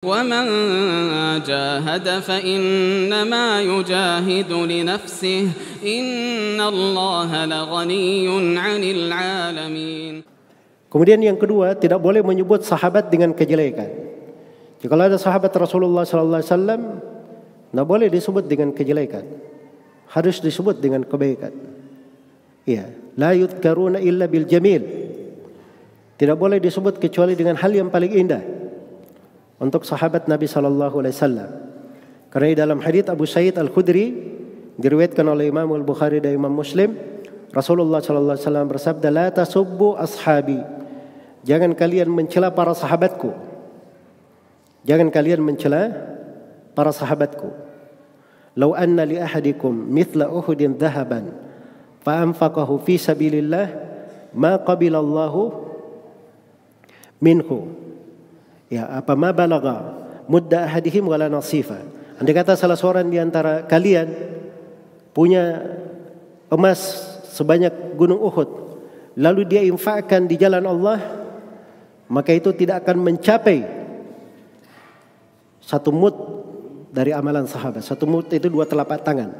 ومن جاهد فإنما يجاهد لنفسه إن الله لغني عن العالمين. Kemudian yang kedua, tidak boleh menyebut sahabat dengan kejelekan. Jika ada sahabat Rasulullah sallallahu alaihi wasallam, tidak boleh disebut dengan kejelekan. Harus disebut dengan kebaikan. Iya, la yudkaruna illa bil jamil. Tidak boleh disebut kecuali dengan hal yang paling indah untuk sahabat Nabi sallallahu alaihi wasallam. Karena dalam hadits Abu Sa'id Al-Khudri diriwayatkan oleh Imam Al-Bukhari dan Imam Muslim, Rasulullah sallallahu alaihi wasallam bersabda, "La tasubbu ashabi." Jangan kalian mencela para sahabatku. Jangan kalian mencela para sahabatku. "Lau anna li ahadikum mithla Uhudin dhahaban fa anfaqahu fi sabilillah ma qabila Allahu minhu." Ya, apa ma balagha mudda ahadihim wala nasifa. Andai kata salah seorang di antara kalian punya emas sebanyak gunung Uhud, lalu dia infakkan di jalan Allah, maka itu tidak akan mencapai satu mud dari amalan sahabat. Satu mud itu 2 telapak tangan.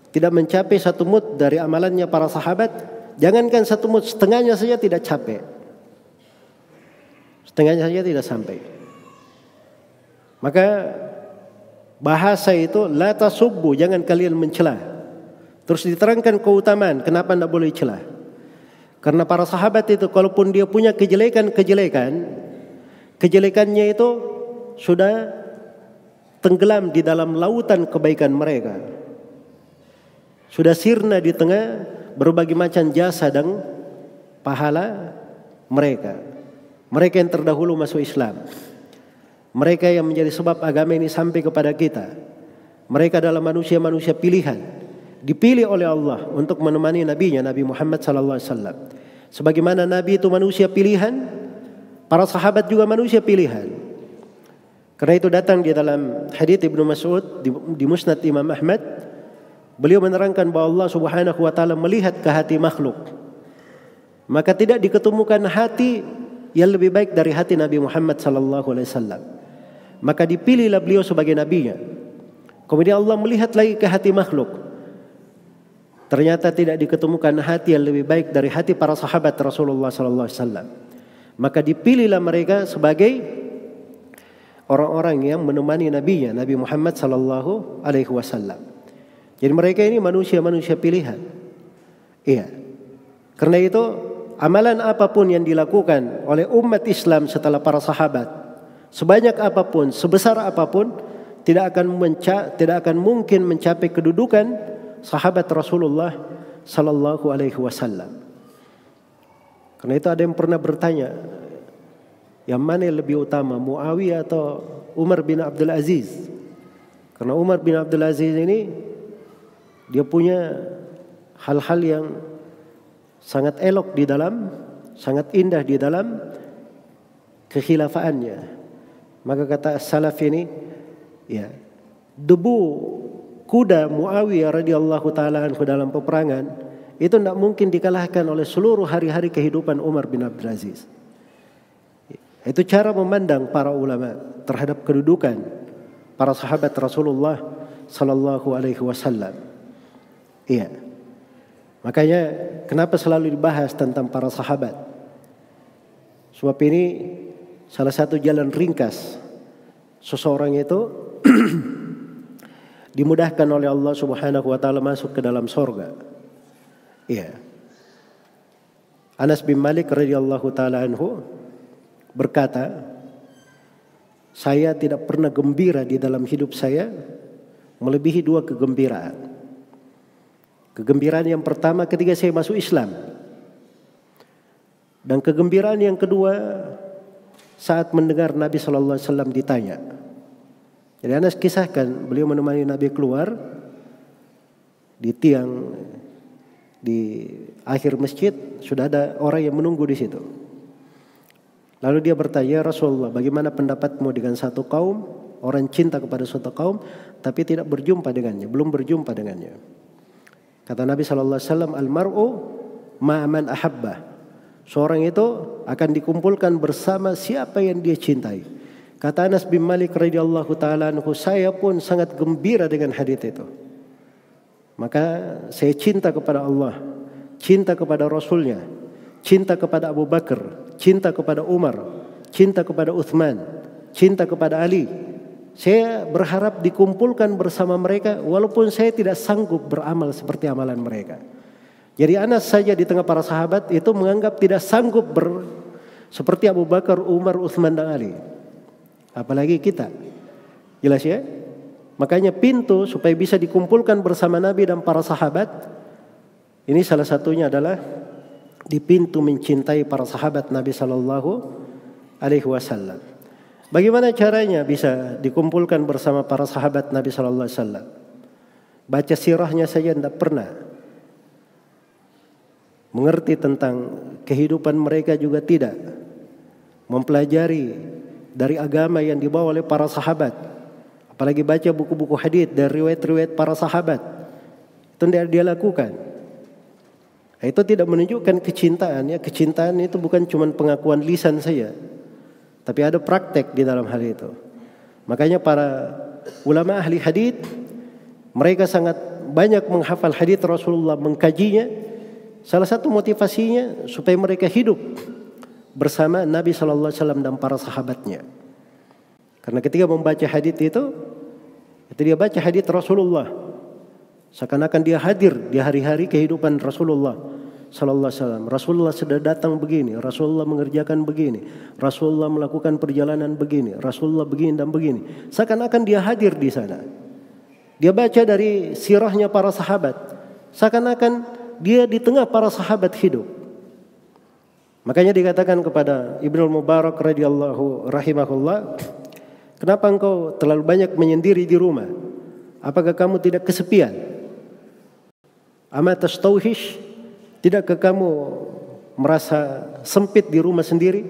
Tidak mencapai satu mud dari amalannya para sahabat. Jangankan satu mud, setengahnya saja tidak capek. Setengahnya saja tidak sampai. Maka bahasa itu la tasubbu, jangan kalian mencela. Terus diterangkan keutamaan kenapa tidak boleh celah. Karena para sahabat itu kalaupun dia punya kejelekannya itu sudah tenggelam di dalam lautan kebaikan mereka. Sudah sirna di tengah berbagai macam jasa dan pahala mereka. Mereka yang terdahulu masuk Islam. Mereka yang menjadi sebab agama ini sampai kepada kita. Mereka adalah manusia-manusia pilihan. Dipilih oleh Allah untuk menemani nabinya, Nabi Muhammad sallallahu alaihi wasallam. Sebagaimana nabi itu manusia pilihan, para sahabat juga manusia pilihan. Karena itu datang di dalam hadits Ibnu Mas'ud di Musnad Imam Ahmad, beliau menerangkan bahwa Allah Subhanahu wa taala melihat ke hati makhluk. Maka tidak diketemukan hati yang lebih baik dari hati Nabi Muhammad sallallahu alaihi wasallam. Maka dipilihlah beliau sebagai nabinya. Kemudian Allah melihat lagi ke hati makhluk. Ternyata tidak diketemukan hati yang lebih baik dari hati para sahabat Rasulullah sallallahu alaihi wasallam. Maka dipilihlah mereka sebagai orang-orang yang menemani nabinya, Nabi Muhammad sallallahu alaihi wasallam. Jadi mereka ini manusia-manusia pilihan. Iya. Karena itu amalan apapun yang dilakukan oleh umat Islam setelah para sahabat, sebanyak apapun, sebesar apapun, tidak akan mungkin mencapai kedudukan sahabat Rasulullah sallallahu alaihi wasallam. Karena itu ada yang pernah bertanya, yang mana yang lebih utama, Muawiyah atau Umar bin Abdul Aziz? Karena Umar bin Abdul Aziz ini dia punya hal-hal yang sangat elok di dalam, sangat indah di dalam kekhilafaannya. Maka kata salaf ini, ya, debu kuda Muawiyah radhiyallahu taala anhu dalam peperangan itu tidak mungkin dikalahkan oleh seluruh hari-hari kehidupan Umar bin Abdul Aziz. Itu cara memandang para ulama terhadap kedudukan para sahabat Rasulullah sallallahu alaihi wasallam. Iya. Makanya kenapa selalu dibahas tentang para sahabat? Sebab ini salah satu jalan ringkas seseorang itu dimudahkan oleh Allah Subhanahu wa taala masuk ke dalam surga. Iya. Anas bin Malik radhiyallahu taala anhu berkata, saya tidak pernah gembira di dalam hidup saya melebihi 2 kegembiraan. Kegembiraan yang pertama ketika saya masuk Islam. Dan kegembiraan yang kedua saat mendengar Nabi sallallahu alaihi wasallam ditanya. Jadi Anas kisahkan beliau menemani Nabi keluar di tiang di akhir masjid, sudah ada orang yang menunggu di situ. Lalu dia bertanya, Rasulullah, bagaimana pendapatmu dengan satu kaum, orang cinta kepada suatu kaum tapi tidak berjumpa dengannya, belum berjumpa dengannya. Kata Nabi sallallahu alaihi wasallam, al-mar'u ma'aman ahabbah. Seorang itu akan dikumpulkan bersama siapa yang dia cintai. Kata Anas bin Malik radhiyallahu taala anhu, saya pun sangat gembira dengan hadis itu. Maka saya cinta kepada Allah, cinta kepada Rasulnya, cinta kepada Abu Bakar, cinta kepada Umar, cinta kepada Uthman, cinta kepada Ali. Saya berharap dikumpulkan bersama mereka walaupun saya tidak sanggup beramal seperti amalan mereka. Jadi Anas saja di tengah para sahabat itu menganggap tidak sanggup seperti Abu Bakar, Umar, Uthman dan Ali. Apalagi kita. Jelas ya? Makanya pintu supaya bisa dikumpulkan bersama Nabi dan para sahabat, ini salah satunya adalah di pintu mencintai para sahabat Nabi sallallahu alaihi wasallam. Bagaimana caranya bisa dikumpulkan bersama para sahabat Nabi sallallahu alaihi wasallam? Baca sirahnya saja tidak pernah. Mengerti tentang kehidupan mereka juga tidak. Mempelajari dari agama yang dibawa oleh para sahabat, apalagi baca buku-buku hadis dari riwayat-riwayat para sahabat, itu tidak dia lakukan. Itu tidak menunjukkan kecintaan. Ya, kecintaan itu bukan cuma pengakuan lisan saja, tapi ada praktek di dalam hal itu. Makanya para ulama ahli hadis, mereka sangat banyak menghafal hadis Rasulullah, mengkajinya. Salah satu motivasinya supaya mereka hidup bersama Nabi sallallahu alaihi wasallam dan para sahabatnya. Karena ketika membaca hadis itu dia baca hadis Rasulullah, seakan-akan dia hadir di hari-hari kehidupan Rasulullah sallallahu alaihi wasallam. Rasulullah sudah datang begini, Rasulullah mengerjakan begini, Rasulullah melakukan perjalanan begini, Rasulullah begini dan begini. Seakan-akan dia hadir di sana. Dia baca dari sirahnya para sahabat, seakan-akan dia di tengah para sahabat hidup. Makanya dikatakan kepada Ibnu Mubarak radhiyallahu rahimahullah, kenapa engkau terlalu banyak menyendiri di rumah? Apakah kamu tidak kesepian? Ama tastauhish? Tidakkah kamu merasa sempit di rumah sendiri?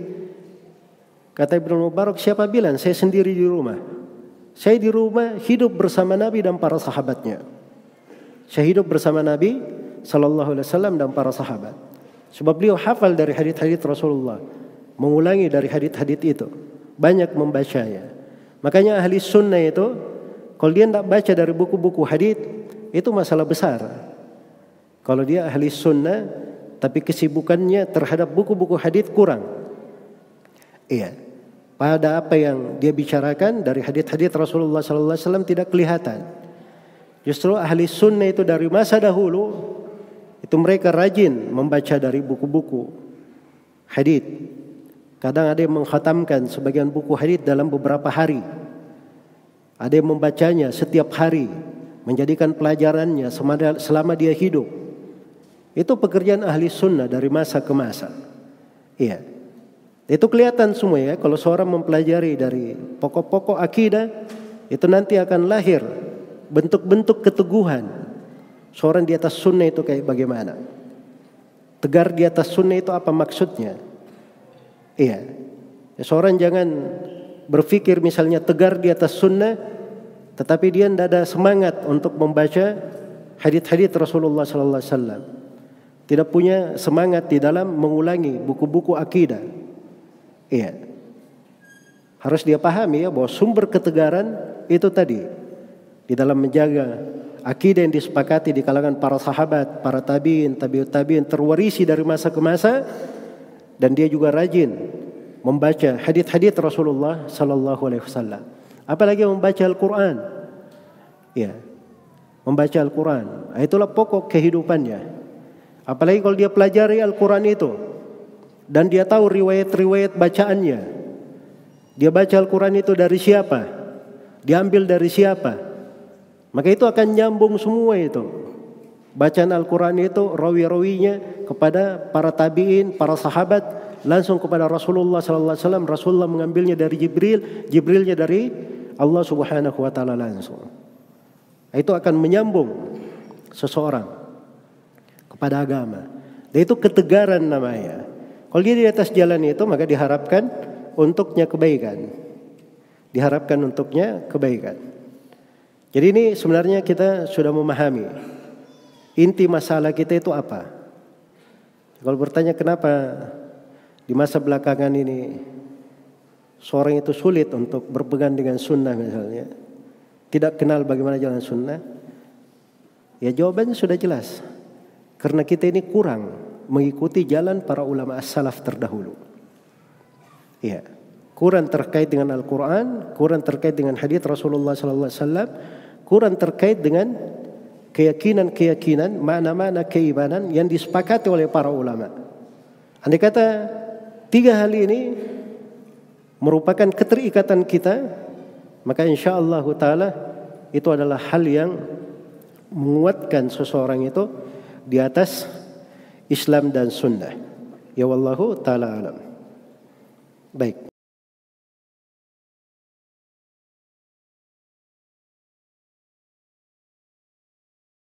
Kata Ibnu Mubarak, siapa bilang saya sendiri di rumah? Saya di rumah hidup bersama Nabi dan para sahabatnya. Saya hidup bersama Nabi sallallahu alaihi wasallam dan para sahabat. Sebab beliau hafal dari hadis-hadis Rasulullah, mengulangi dari hadis-hadis itu, banyak membacanya. Makanya ahli sunnah itu, kalau dia tidak baca dari buku-buku hadis, itu masalah besar. Kalau dia ahli sunnah, tapi kesibukannya terhadap buku-buku hadis kurang. Iya, pada apa yang dia bicarakan dari hadis-hadis Rasulullah SAW tidak kelihatan. Justru ahli sunnah itu dari masa dahulu, itu mereka rajin membaca dari buku-buku hadis. Kadang ada yang mengkhatamkan sebagian buku hadis dalam beberapa hari. Ada yang membacanya setiap hari, menjadikan pelajarannya selama dia hidup. Itu pekerjaan ahli sunnah dari masa ke masa. Iya. Itu kelihatan semua ya, kalau seorang mempelajari dari pokok-pokok akidah, itu nanti akan lahir bentuk-bentuk keteguhan. Seorang di atas sunnah itu kayak bagaimana? Tegar di atas sunnah itu apa maksudnya? Iya. Seorang jangan berpikir misalnya tegar di atas sunnah, tetapi dia tidak ada semangat untuk membaca hadis-hadis Rasulullah sallallahu alaihi wasallam. Tidak punya semangat di dalam mengulangi buku-buku akidah. Iya. Harus dia pahami ya bahwa sumber ketegaran itu tadi di dalam menjaga akidah yang disepakati di kalangan para sahabat, para tabi'in, tabi'ut tabi'in, terwarisi dari masa ke masa, dan dia juga rajin membaca hadis-hadis Rasulullah sallallahu alaihi wasallam. Apalagi membaca Al-Qur'an. Ya. Membaca Al-Qur'an. Itulah pokok kehidupannya. Apalagi kalau dia pelajari Al-Qur'an itu dan dia tahu riwayat-riwayat bacaannya. Dia baca Al-Qur'an itu dari siapa? Diambil dari siapa? Maka itu akan nyambung semua itu. Bacaan Al-Quran itu rawi-rawinya kepada para tabi'in, para sahabat, langsung kepada Rasulullah sallallahu alaihi wasallam. Rasulullah mengambilnya dari Jibril, Jibrilnya dari Allah Subhanahu wa taala langsung. Itu akan menyambung seseorang kepada agama. Dan itu ketegaran namanya. Kalau dia di atas jalan itu, maka diharapkan untuknya kebaikan. Diharapkan untuknya kebaikan. Jadi ini sebenarnya kita sudah memahami inti masalah kita itu apa. Kalau bertanya kenapa di masa belakangan ini seorang itu sulit untuk berpegang dengan sunnah misalnya, tidak kenal bagaimana jalan sunnah, ya jawabannya sudah jelas. Karena kita ini kurang mengikuti jalan para ulama as-salaf terdahulu. Ya, kurang terkait dengan Al-Quran, kurang terkait dengan hadits Rasulullah SAW, kurang terkait dengan keyakinan-keyakinan, makna-makna keimanan yang disepakati oleh para ulama. Andai kata 3 hal ini merupakan keterikatan kita, maka insyaallah ta'ala itu adalah hal yang menguatkan seseorang itu di atas Islam dan sunnah. Ya wallahu ta'ala alam. Baik.